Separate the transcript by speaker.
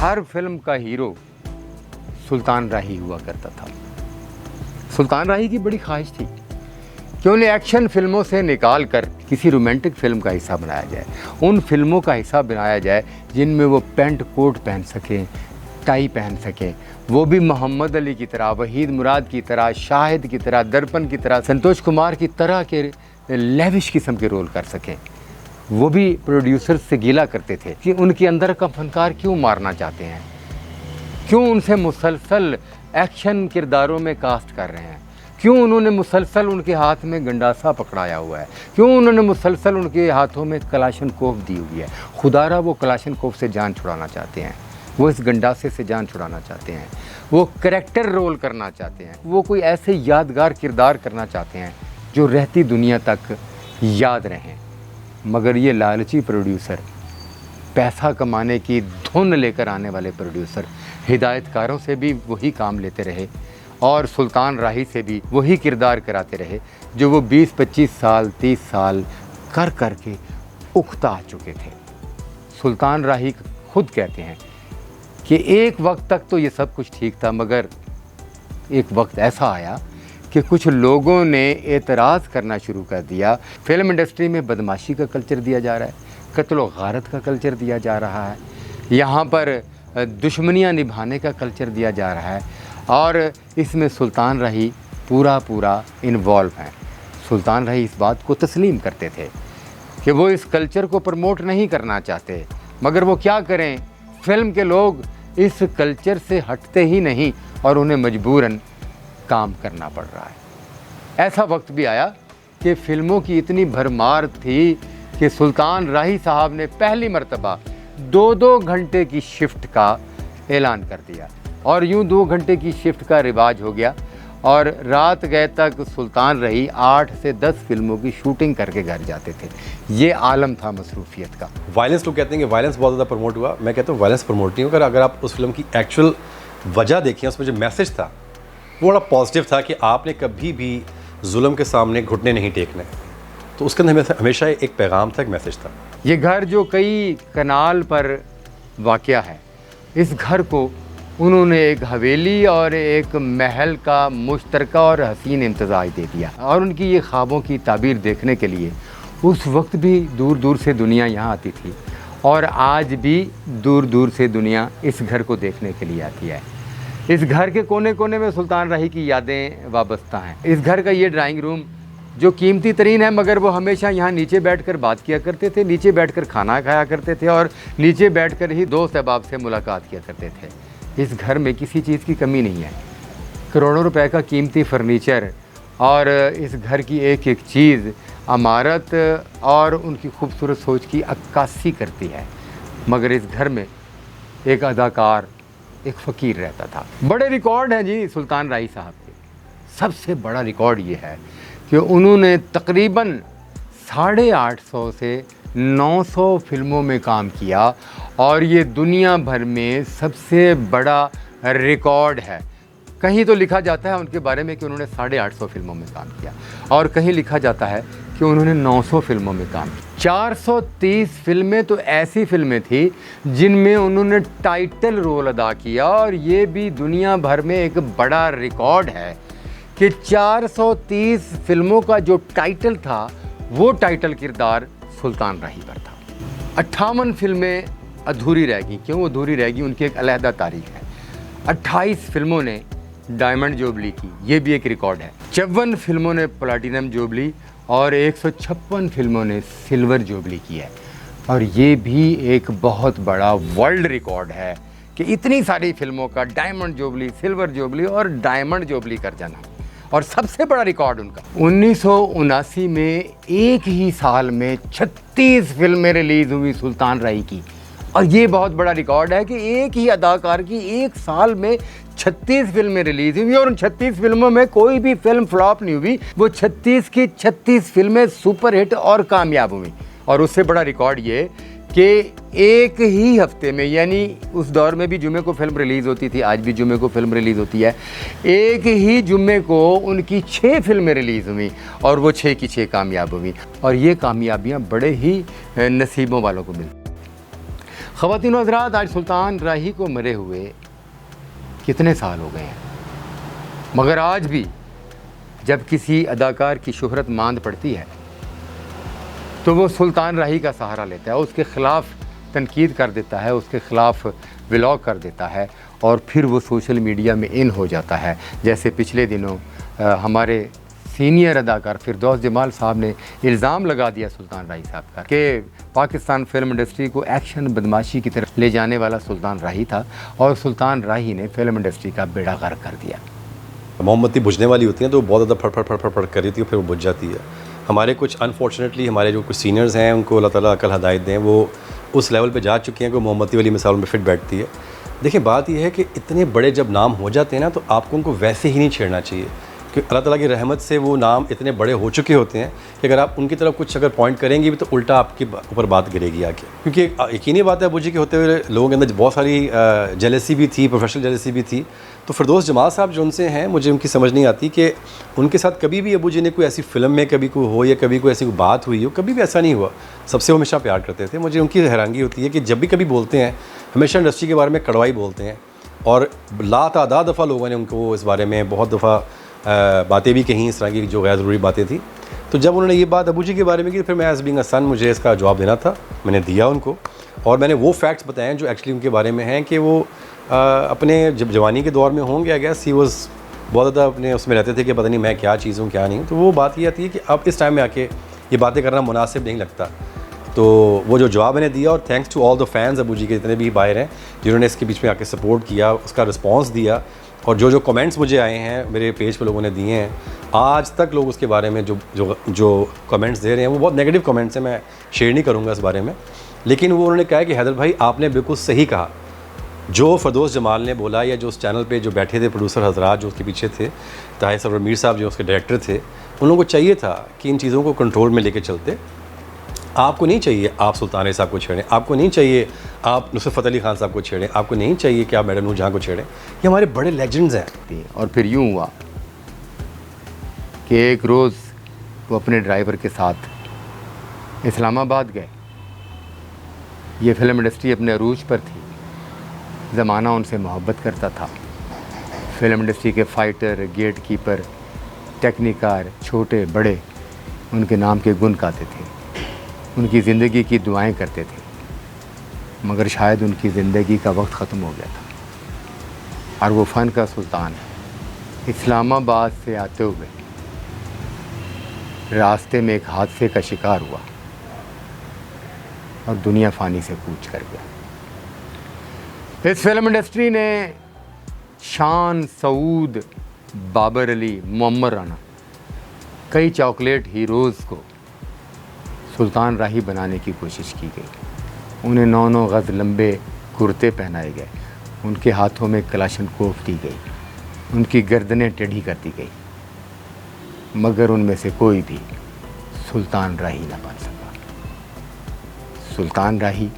Speaker 1: हर film का hero सुल्तान राही हुआ करता था। सुल्तान राही की बड़ी ख्वाहिश थी कि उन्हें एक्शन फिल्मों से निकाल कर किसी रोमांटिक फिल्म का हिस्सा बनाया जाए, उन फिल्मों का हिस्सा बनाया जाए जिनमें वो पैंट कोट पहन सकें, टाई पहन सकें, वो भी मोहम्मद अली की तरह, वहीद मुराद की तरह, शाहिद की तरह, दर्पण की तरह, संतोष कुमार की तरह के लेविश किस्म के रोल कर सकें। वो भी प्रोड्यूसर से गिला करते थे कि उनके अंदर का फनकार क्यों मारना चाहते हैं, क्यों उनसे मुसलसल एक्शन किरदारों में कास्ट कर रहे हैं, क्यों उन्होंने मुसलसल उनके हाथ में गंडासा पकड़ाया हुआ है, क्यों उन्होंने मुसलसल उनके हाथों में कलाशनकोफ दी हुई है। खुदारा वो कलाशनकोफ से जान छुड़ाना चाहते हैं, वो इस गंडासे से जान छुड़ाना चाहते हैं, वो करैक्टर रोल करना चाहते हैं, वो कोई ऐसे यादगार किरदार करना चाहते हैं जो रहती दुनिया तक याद रहें। मगर ये लालची प्रोड्यूसर, पैसा कमाने की धुन लेकर आने वाले प्रोड्यूसर हिदायतकारों से भी वही काम लेते रहे और सुल्तान राही से भी वही किरदार कराते रहे जो वो 20-25 साल 30 साल कर कर के उकता आ चुके थे। सुल्तान राही खुद कहते हैं कि एक वक्त तक तो ये सब कुछ ठीक था, मगर एक वक्त ऐसा आया कि कुछ लोगों ने एतराज़ करना शुरू कर दिया। फिल्म इंडस्ट्री में बदमाशी का कल्चर दिया जा रहा है, कत्ल व गारत का कल्चर दिया जा रहा है, यहाँ पर दुश्मनियाँ निभाने का कल्चर दिया जा रहा है और इसमें सुल्तान राही पूरा इन्वॉल्व हैं। सुल्तान राही इस बात को तस्लीम करते थे कि वो इस कल्चर को प्रमोट नहीं करना चाहते, मगर वो क्या करें, फिल्म के लोग इस कल्चर से हटते ही नहीं और उन्हें मजबूरन काम करना पड़ रहा है। ऐसा वक्त भी आया कि फ़िल्मों की इतनी भरमार थी कि सुल्तान राही साहब ने पहली मर्तबा 2-2 घंटे की शिफ्ट का ऐलान कर दिया और यूं 2 घंटे की शिफ्ट का रिवाज हो गया और रात गए तक सुल्तान राही 8 से 10 फिल्मों की शूटिंग करके घर जाते थे। ये आलम था मसरूफियत का।
Speaker 2: वायलेंस लोग कहते हैं कि वायलेंस बहुत ज़्यादा प्रमोट हुआ। मैं कहता हूँ वायलेंस प्रमोट नहीं होगा। अगर आप उस फिल्म की एक्चुअल वजह देखें, उसमें जो मैसेज था वो बड़ा पॉजिटिव था कि आपने कभी भी जुल्म के सामने घुटने नहीं टेकने, तो उसके अंदर हमेशा एक पैगाम था, एक मैसेज था।
Speaker 1: ये घर जो कई कनाल पर वाक़या है, इस घर को उन्होंने एक हवेली और एक महल का मुश्तरका और हसीन इम्तज़ाज दे दिया और उनकी ये ख्वाबों की ताबीर देखने के लिए उस वक्त भी दूर दूर से दुनिया यहाँ आती थी और आज भी दूर दूर से दुनिया इस घर को देखने के लिए आती है। इस घर के कोने कोने में सुल्तान राही की यादें वाबस्ता हैं। इस घर का ये ड्राइंग रूम जो कीमती तरीन है, मगर वो हमेशा यहाँ नीचे बैठकर बात किया करते थे, नीचे बैठकर खाना खाया करते थे और नीचे बैठकर ही दोस्त अहबाब से मुलाकात किया करते थे। इस घर में किसी चीज़ की कमी नहीं है। करोड़ों रुपए का कीमती फर्नीचर और इस घर की एक एक चीज़ इमारत और उनकी खूबसूरत सोच की अक्कासी करती है। मगर इस घर में एक अदाकार, एक फ़कीर रहता था। बड़े रिकॉर्ड हैं जी सुल्तान राही साहब के। सबसे बड़ा रिकॉर्ड ये है कि उन्होंने तकरीबन 850 से 900 फिल्मों में काम किया और ये दुनिया भर में सबसे बड़ा रिकॉर्ड है। कहीं तो लिखा जाता है उनके बारे में कि उन्होंने 850 फिल्मों में काम किया और कहीं लिखा जाता है कि उन्होंने 900 फिल्मों में काम किया। 430 फिल्में तो ऐसी फिल्में थी जिनमें उन्होंने टाइटल रोल अदा किया और ये भी दुनिया भर में एक बड़ा रिकॉर्ड है कि 430 फिल्मों का जो टाइटल था वो टाइटल किरदार सुल्तान राही पर था। 58 फिल्में अधूरी रह गई। क्यों अधूरी रह गई, उनकी एक अलहदा तारीख है। 28 फिल्मों ने डायमंड जुबली की, ये भी एक रिकॉर्ड है। 54 फिल्मों ने प्लैटिनम जुबली और 156 फिल्मों ने सिल्वर जुबली की है और ये भी एक बहुत बड़ा वर्ल्ड रिकॉर्ड है कि इतनी सारी फिल्मों का डायमंड जुबली, सिल्वर जुबली और डायमंड जुबली कर जाना। और सबसे बड़ा रिकॉर्ड उनका 1979 में एक ही साल में 36 फिल्में रिलीज़ हुई सुल्तान राही की। और ये बहुत बड़ा रिकॉर्ड है कि एक ही अदाकार की एक साल में 36 फिल्में रिलीज़ हुई और उन 36 फिल्मों में कोई भी फिल्म फ्लॉप नहीं हुई। वो 36 की 36 फिल्में सुपर हिट और कामयाब हुई। और उससे बड़ा रिकॉर्ड ये कि एक ही हफ्ते में, यानी उस दौर में भी जुमे को फिल्म रिलीज़ होती थी, आज भी जुमे को फिल्म रिलीज़ होती है, एक ही जुमे को उनकी 6 फिल्में रिलीज़ हुई और वो 6 की 6 कामयाब हुई। और ये कामयाबियाँ बड़े ही नसीबों वालों को मिली। ख़वातीन व हज़रात, आज सुल्तान राही को मरे हुए कितने साल हो गए हैं, मगर आज भी जब किसी अदाकार की शोहरत मांद पड़ती है तो वो सुल्तान राही का सहारा लेता है, उसके ख़िलाफ़ तनकीद कर देता है, उसके ख़िलाफ़ व्लॉग कर देता है और फिर वो सोशल मीडिया में इन हो जाता है। जैसे पिछले दिनों हमारे सीनियर अदाकार फिरदौस जमाल साहब ने इल्ज़ाम लगा दिया सुल्तान राही साहब का कि पाकिस्तान फिल्म इंडस्ट्री को एक्शन बदमाशी की तरफ ले जाने वाला सुल्तान राही था और सुल्तान राही ने फिल्म इंडस्ट्री का बेड़ा गर्क कर दिया।
Speaker 2: मोमबत्ती बुझने वाली होती है तो वो बहुत ज़्यादा फड़ कर रही थी, फिर वो बुझ जाती है। हमारे कुछ अनफॉर्चुनेटली हमारे जो कुछ सीनियर्स हैं उनको अल्लाह ताला अकल हिदायत दें, वो उस लेवल पे जा चुके हैं कि मोमबत्ती वाली मिसाल में फिट बैठती है। देखिए बात यह है कि इतने बड़े जब नाम हो जाते हैं ना तो आपको उनको वैसे ही नहीं छेड़ना चाहिए, क्योंकि अल्लाह ताला की रहमत से वो नाम इतने बड़े हो चुके होते हैं कि अगर आप उनकी तरफ कुछ अगर पॉइंट करेंगे भी तो उल्टा आपके ऊपर बात गिरेगी आके। क्योंकि यकीनी बात है अबू जी के होते हुए लोगों के अंदर बहुत सारी जेलसी भी थी, प्रोफेशनल जेलसी भी थी। तो फिरदौस जमाल साहब जो उनसे हैं, मुझे उनकी समझ नहीं आती कि उनके साथ कभी भी अबू जी ने कोई ऐसी फ़िल्म में कभी कोई हो या कभी कोई ऐसी कोई बात हुई हो, कभी भी ऐसा नहीं हुआ। सबसे वो हमेशा प्यार करते थे। मुझे उनकी हैरानगी होती है कि जब भी कभी बोलते हैं हमेशा इंडस्ट्री के बारे में कड़वाई बोलते हैं और लातादाद दफ़ा लोगों ने उनको इस बारे में बहुत दफ़ा बातें भी कहीं इस तरह की जो गैर ज़रूरी बातें थी। तो जब उन्होंने ये बात अबू जी के बारे में की फिर मैं एज़ बीइंग अ सन मुझे इसका जवाब देना था, मैंने दिया उनको और मैंने वो फैक्ट्स बताए जो एक्चुअली उनके बारे में हैं कि वो अपने जब जवानी के दौर में होंगे आई गेस ही वॉज बहुत ज़्यादा अपने उसमें रहते थे कि पता नहीं मैं क्या चीज़ हूँ क्या नहीं। तो वो बात ये आती है कि अब इस टाइम में आके ये बातें करना मुनासिब नहीं लगता। तो वो जो जवाब मैंने दिया और thanks to all the fans Abu ji के जितने भी बाहर हैं जिन्होंने इसके बीच में आके सपोर्ट किया, उसका रिस्पॉन्स दिया और जो कमेंट्स मुझे आए हैं मेरे पेज पे लोगों ने दिए हैं, आज तक लोग उसके बारे में जो कमेंट्स दे रहे हैं वो बहुत नेगेटिव कमेंट्स हैं। मैं शेयर नहीं करूँगा इस बारे में, लेकिन वो उन्होंने कहा कि हैदर भाई आपने बिल्कुल सही कहा। जो फिरदौस जमाल ने बोला या जो उस चैनल पे जो बैठे थे प्रोड्यूसर हजरात जो उसके पीछे थे, ताहिर सरवर मीर साहब जो उसके डायरेक्टर थे, उन लोगों को चाहिए था कि इन चीज़ों को कंट्रोल में लेके चलते। आपको नहीं चाहिए आप सुल्तान राही साहब को छेड़ें, आपको नहीं चाहिए आप नुसरत फ़तेह अली खान साहब को छेड़ें, आपको नहीं चाहिए कि आप मैडम नूरजहां को छेड़ें। ये हमारे बड़े लेजेंड्स हैं।
Speaker 1: और फिर यूँ हुआ कि एक रोज़ वो अपने ड्राइवर के साथ इस्लामाबाद गए। ये फिल्म इंडस्ट्री अपने अरूज पर थी, ज़माना उनसे मोहब्बत करता था। फिल्म इंडस्ट्री के फाइटर, गेट कीपर, टेक्निकार, छोटे बड़े उनके नाम के गुण गाते थे, उनकी ज़िंदगी की दुआएं करते थे। मगर शायद उनकी ज़िंदगी का वक्त ख़त्म हो गया था और वो फ़न का सुल्तान इस्लामाबाद से आते हुए रास्ते में एक हादसे का शिकार हुआ और दुनिया फ़ानी से कूच कर गया। इस फिल्म इंडस्ट्री ने शान, सऊद, बाबर अली, मोहम्मद राना, कई चॉकलेट हीरोज़ को सुल्तान राही बनाने की कोशिश की गई। उन्हें 9-9 गज़ लंबे कुर्ते पहनाए गए, उनके हाथों में कलाशनकोफ दी गई, उनकी गर्दनें टेढ़ी कर दी गई, मगर उनमें से कोई भी सुल्तान राही न बन सका। सुल्तान राही